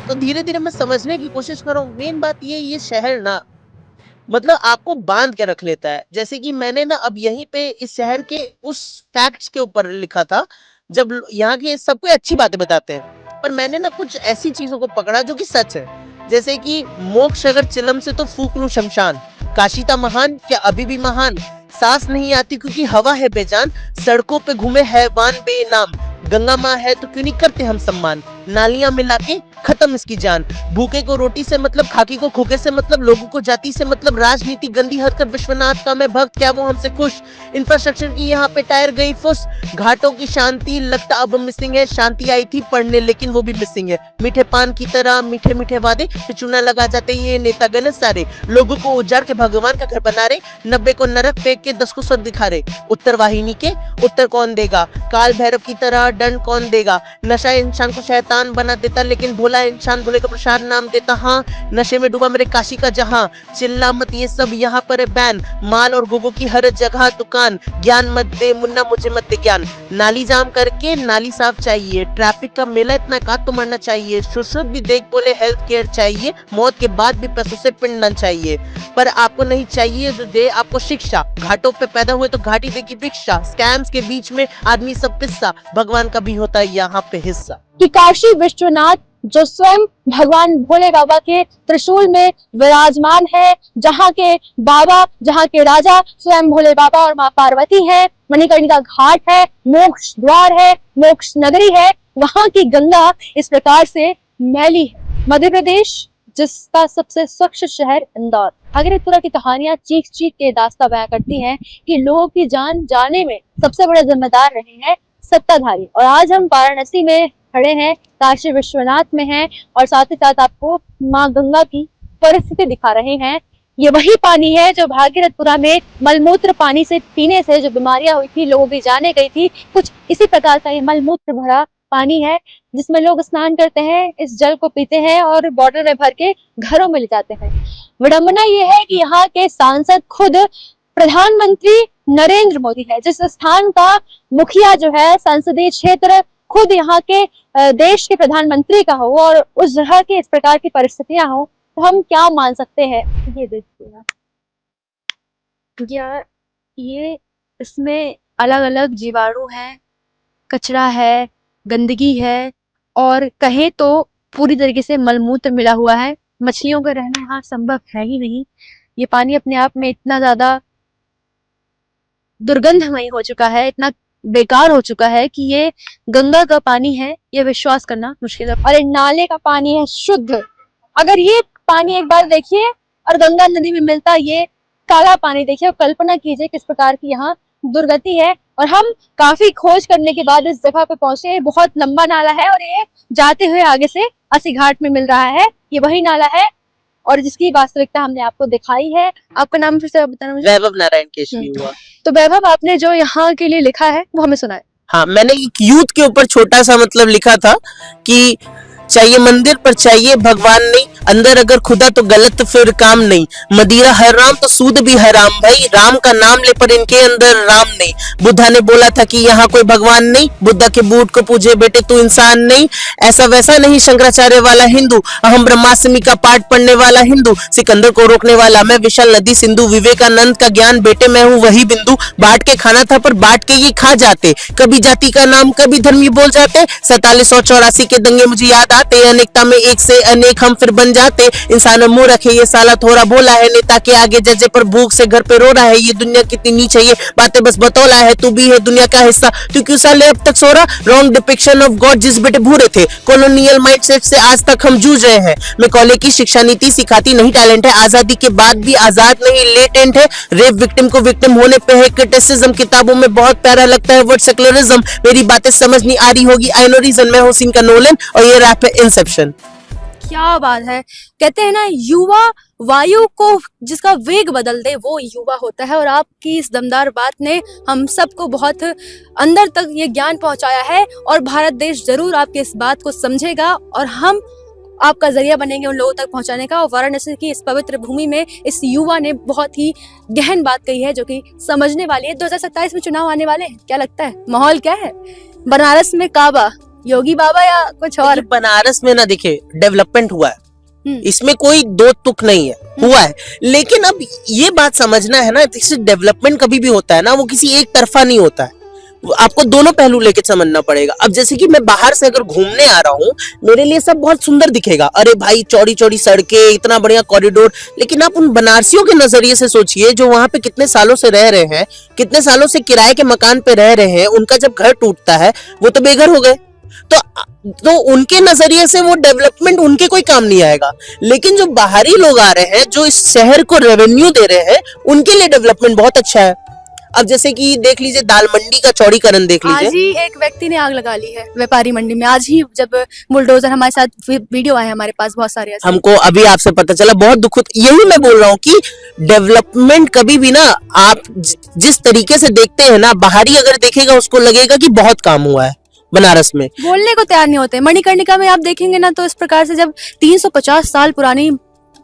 तो धीरे धीरे मैं समझने की कोशिश कर रहा हूँ। मेन बात ये शहर ना मतलब आपको बांध के रख लेता है। जैसे कि मैंने ना अब यहीं पे इस शहर के उस फैक्ट्स के ऊपर लिखा था, जब यहाँ के सब कोई अच्छी बातें बताते हैं, पर मैंने ना कुछ ऐसी चीजों को पकड़ा जो कि सच है। जैसे कि मोक्ष अगर चिलम से तो फूक लूं शमशान, काशी था महान क्या अभी भी महान, सांस नहीं आती क्योंकि हवा है बेजान, सड़कों पे घूमे हैवान बेनाम, गंगा माँ है तो क्यों नहीं करते हम सम्मान, नालियां मिला के खत्म इसकी जान, भूखे को रोटी से मतलब, खाकी को खोखे से मतलब, लोगों को जाति से मतलब, राजनीति गंदी हरकत, विश्वनाथ का मैं भक्त क्या वो हमसे खुश, इंफ्रास्ट्रक्चर की यहाँ पे टायर गई फुस, घाटों की शांति लगता अब मिसिंग है, शांति आई थी पढ़ने लेकिन वो भी मिसिंग है, मीठे पान की तरह मीठे मीठे वादे तो चूना लगा जाते ये नेता गण सारे, लोगों को उजाड़ के भगवान का घर बना रहे, 90 को नरक फेंक के 10 को स्वर्ग दिखा रहे, उत्तर वाहिनी के उत्तर कौन देगा, काल भैरव की तरह दंड कौन देगा, नशा इंसान को शैतान बना देता लेकिन भोला इंसान भोले का प्रसाद नाम देता, हाँ नशे में डूबा मेरे काशी का जहां, चिल्ला मत ये सब यहाँ पर है बैन, माल और गोगो की हर जगह दुकान, ज्ञान मत दे मुन्ना मुझे मत दे ज्ञान, नाली जाम करके नाली साफ चाहिए, ट्रैफिक का मेला इतना का तो मरना चाहिए, शुश्रुत भी देख बोले हेल्थ केयर चाहिए, मौत के बाद भी पैसों से पिंडना चाहिए, पर आपको नहीं चाहिए जो दे आपको शिक्षा, घाटों पे पैदा हुए तो घाटी देगी भिक्षा, स्कैम्स के बीच में आदमी सब पिस्सा, भगवान का भी होता है यहाँ पे हिस्सा। कि काशी विश्वनाथ जो स्वयं भगवान भोले बाबा के त्रिशूल में विराजमान है, जहाँ के बाबा, जहाँ के राजा स्वयं भोले बाबा और माँ पार्वती है, मणिकर्णिका घाट है, मोक्ष द्वार है, मोक्ष नगरी है, वहाँ की गंगा इस प्रकार से मैली है। मध्य प्रदेश जिसका सबसे स्वच्छ शहर इंदौर, अगर इस तरह की कहानियां चीख चीख के दास्तां बयां करती हैं कि लोगों की जान जाने में सबसे बड़े जिम्मेदार रहे हैं सत्ताधारी। और आज हम वाराणसी में खड़े हैं, काशी विश्वनाथ में हैं और साथ ही साथ आपको माँ गंगा की परिस्थिति दिखा रहे हैं। ये वही पानी है जो भागीरथपुरा में मलमूत्र पानी से पीने से जो बीमारियां हुई थी, लोगों की जाने गई थी, कुछ इसी प्रकार का ये मलमूत्र भरा पानी है जिसमें लोग स्नान करते हैं, इस जल को पीते हैं और बॉटल में भर के घरों में ले जाते हैं। विडंबना ये है कि यहाँ के सांसद खुद प्रधानमंत्री नरेंद्र मोदी है, जिस स्थान का मुखिया जो है संसदीय क्षेत्र खुद यहाँ के देश के प्रधानमंत्री का हो और उस तरह की इस प्रकार की परिस्थितियां हो, तो हम क्या मान सकते हैं। ये देखिएगा यार, ये इसमें अलग अलग जीवाणु हैं, कचरा है, गंदगी है और कहे तो पूरी तरीके से मलमूत्र मिला हुआ है। मछलियों का रहना यहाँ संभव है ही नहीं। ये पानी अपने आप में इतना ज्यादा दुर्गंधमयी हो चुका है, इतना बेकार हो चुका है कि ये गंगा का पानी है, ये विश्वास करना मुश्किल है। और ये नाले का पानी है शुद्ध। अगर ये पानी एक बार देखिए और गंगा नदी में मिलता ये काला पानी देखिए और कल्पना कीजिए किस प्रकार की यहाँ दुर्गति है। और हम काफी खोज करने के बाद इस जगह पे पहुंचे। बहुत लंबा नाला है और ये जाते हुए आगे से अस्सी घाट में मिल रहा है। ये वही नाला है और जिसकी वास्तविकता हमने आपको दिखाई है। आपका नाम फिर से बताना मुझे। वैभव नारायण केशरी हुआ। तो वैभव, आपने जो यहाँ के लिए लिखा है वो हमें सुनाए। हाँ, मैंने एक यूथ के ऊपर छोटा सा मतलब लिखा था कि चाहिए मंदिर पर चाहिए भगवान नहीं, अंदर अगर खुदा तो गलत फिर काम नहीं, मदिरा हराम तो सूद भी हराम भाई, राम का नाम ले पर इनके अंदर राम नहीं, बुद्धा ने बोला था कि यहाँ कोई भगवान नहीं, बुद्धा के बूट को पूजे बेटे तू इंसान नहीं, ऐसा वैसा नहीं शंकराचार्य वाला हिंदू, अहम ब्रह्मास्मि का पाठ पढ़ने वाला हिंदू, सिकंदर को रोकने वाला मैं, विशाल नदी सिंधु, विवेकानंद का ज्ञान बेटे मैं हूँ वही बिंदु, बांट के खाना था पर बांट के ये खा जाते, कभी जाति का नाम कभी धर्म ही बोल जाते, 4784 के दंगे मुझे याद आते, अनेकता में एक से अनेक हम फिर बन जाते, इंसान मूर्ख है ये साला थोड़ा बोला है, नेता के आगे जजे पर भूख से घर पे रो रहा है, ये दुनिया कितनी नीच है, ये बातें बस बतौला है, तू भी है दुनिया का हिस्सा, तू क्यों साले अब तक सो रहा, रॉन्ग डिपिक्शन ऑफ गॉड जिस बेटे भूरे थे, कॉलोनियल माइंडसेट से आज तक हम जूझ रहे हैं, मैं कॉलेज की शिक्षा नीति सिखाती नहीं टैलेंट है, आजादी के बाद भी आजाद नहीं लेटेंट है, रेप विक्टिम को विक्टिम होने पे है क्रिटिसिज्म, किताबों में बहुत प्यारा लगता है वर्ड सेक्युलरिज्म, मेरी बातें समझ नहीं आ रही होगी आई नो रीजन, मैं हूं सीन का नोलन और ये रैप है इंसेप्शन। क्या बात है। कहते हैं ना, युवा वायु को जिसका वेग बदल दे वो युवा होता है। और आपकी इस दमदार बात ने हम सबको बहुत अंदर तक ये ज्ञान पहुंचाया है और भारत देश जरूर आपकी इस बात को समझेगा और हम आपका जरिया बनेंगे उन लोगों तक पहुंचाने का। और वाराणसी की इस पवित्र भूमि में इस युवा ने बहुत ही गहन बात कही है जो कि समझने वाली है। 2027 में चुनाव आने वाले हैं, क्या लगता है माहौल क्या है? बनारस में काबा, योगी बाबा या कुछ और? ये बनारस में ना देखिए डेवलपमेंट हुआ है, हम्म। इसमें कोई दो तुक नहीं है, हुआ है। लेकिन अब ये बात समझना है ना, जैसे डेवलपमेंट कभी भी होता है ना, वो किसी एक तरफा नहीं होता है, आपको दोनों पहलू लेके समझना पड़ेगा। अब जैसे कि मैं बाहर से अगर घूमने आ रहा हूँ, मेरे लिए सब बहुत सुंदर दिखेगा, अरे भाई चौड़ी चौड़ी सड़कें, इतना बढ़िया कॉरिडोर, लेकिन आप उन बनारसियों के नजरिए से सोचिए जो वहां पे कितने सालों से रह रहे हैं, कितने सालों से किराए के मकान पे रह रहे हैं, उनका जब घर टूटता है वो तो बेघर हो गए। तो उनके नजरिए से वो डेवलपमेंट उनके कोई काम नहीं आएगा। लेकिन जो बाहरी लोग आ रहे हैं, जो इस शहर को रेवेन्यू दे रहे हैं, उनके लिए डेवलपमेंट बहुत अच्छा है। अब जैसे कि देख लीजिए दाल मंडी का चौड़ीकरण देख आज लीजिए। ही एक व्यक्ति ने आग लगा ली है व्यापारी मंडी में, आज ही जब बुलडोजर हमारे साथ, वीडियो आए हमारे पास बहुत सारे ऐसे। हमको अभी आपसे पता चला, बहुत दुख होता। यही मैं बोल रहा हूँ कि डेवलपमेंट कभी भी ना, आप जिस तरीके से देखते हैं ना, बाहरी अगर देखेगा उसको लगेगा कि बहुत काम हुआ है बनारस में। बोलने को तैयार नहीं होते। मणिकर्णिका में आप देखेंगे ना, तो इस प्रकार से जब 350 साल पुरानी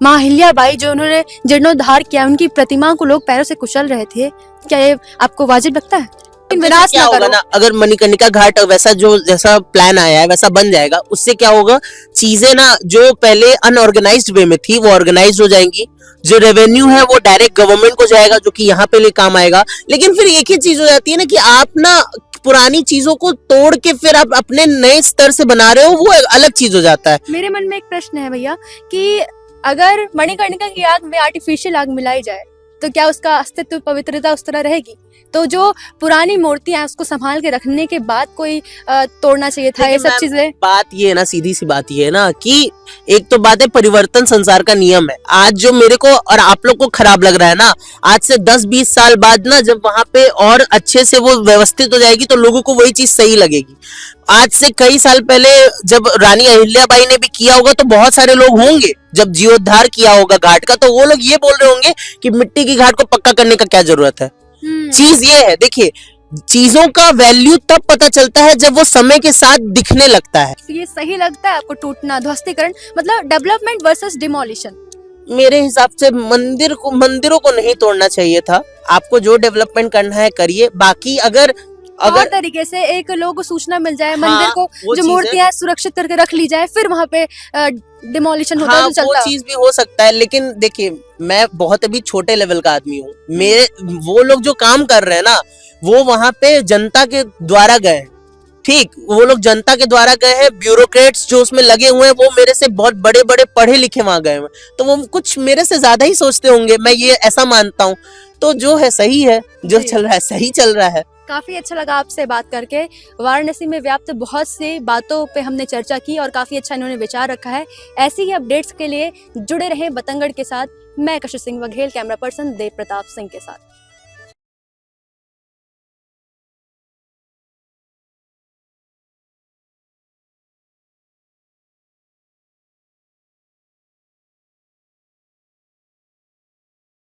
माँ अहिल्याबाई जो उन्होंने जीर्णोद्धार किया, उनकी प्रतिमा को लोग पैरों से कुचल रहे थे, क्या ये आपको वाजिब लगता है? विनाश क्या ना होगा करो। ना, अगर मणिकर्णिका घाट वैसा जो जैसा प्लान आया है वैसा बन जाएगा, उससे क्या होगा, चीजें ना जो पहले अनऑर्गेनाइज्ड वे में थी वो ऑर्गेनाइज हो जाएंगी, जो रेवेन्यू है वो डायरेक्ट गवर्नमेंट को जाएगा, जो कि यहाँ पे लिए काम आएगा। लेकिन फिर एक ही चीज हो जाती है ना कि आप ना पुरानी चीजों को तोड़ के फिर आप अपने नए स्तर से बना रहे हो, वो एक अलग चीज हो जाता है। मेरे मन में एक प्रश्न है भैया कि अगर मणिकर्णिका की आग में आर्टिफिशियल आग मिलाई जाए तो क्या उसका अस्तित्व, पवित्रता उस तरह रहेगी? तो जो पुरानी मूर्तियां हैं उसको संभाल के रखने के बाद कोई तोड़ना चाहिए था, ये सब चीजें। बात ये है ना, सीधी सी बात ये है ना कि एक तो बात है, परिवर्तन संसार का नियम है। आज जो मेरे को और आप लोग को खराब लग रहा है ना, आज से 10-20 साल बाद ना, जब वहां पे और अच्छे से वो व्यवस्थित हो जाएगी तो लोगों को वही चीज सही लगेगी। आज से कई साल पहले जब रानी अहिल्याबाई ने भी किया होगा तो बहुत सारे लोग होंगे, जब जीर्णोद्धार किया होगा घाट का, तो वो लोग ये बोल रहे होंगे कि मिट्टी की घाट को पक्का करने का क्या जरूरत है। चीज ये है, देखिए चीजों का वैल्यू तब पता चलता है जब वो समय के साथ दिखने लगता है। तो ये सही लगता है आपको, टूटना, ध्वस्तीकरण, मतलब डेवलपमेंट वर्सेस डिमोलिशन? मेरे हिसाब से मंदिरों को नहीं तोड़ना चाहिए था। आपको जो डेवलपमेंट करना है करिए, बाकी अगर और तरीके से एक लोगों को सूचना मिल जाए, हाँ, मंदिर को वो जो चीज़ मूर्तियां सुरक्षित करके रख ली जाए, फिर वहां पे डिमोलिशन होता है हाँ, तो चलता वो है। चीज भी हो सकता है। लेकिन देखिए मैं बहुत अभी छोटे लेवल का आदमी हूँ, मेरे वो लोग जो काम कर रहे हैं ना, वो वहां पे जनता के द्वारा गए हैं, ठीक, वो लोग जनता के द्वारा गए हैं। ब्यूरोक्रेट्स जो उसमें लगे हुए हैं वो मेरे से बहुत बड़े बड़े पढ़े लिखे वहां गए हैं, तो वो कुछ मेरे से ज्यादा ही सोचते होंगे, मैं ये ऐसा मानता हूँ। तो जो है सही है, जो चल रहा है सही चल रहा है। काफी अच्छा लगा आपसे बात करके। वाराणसी में व्याप्त बहुत सी बातों पे हमने चर्चा की और काफी अच्छा इन्होंने विचार रखा है। ऐसी ही अपडेट्स के लिए जुड़े रहें बतंगड़ के साथ। मैं कशिश सिंह बघेल, कैमरा पर्सन देव प्रताप सिंह के साथ।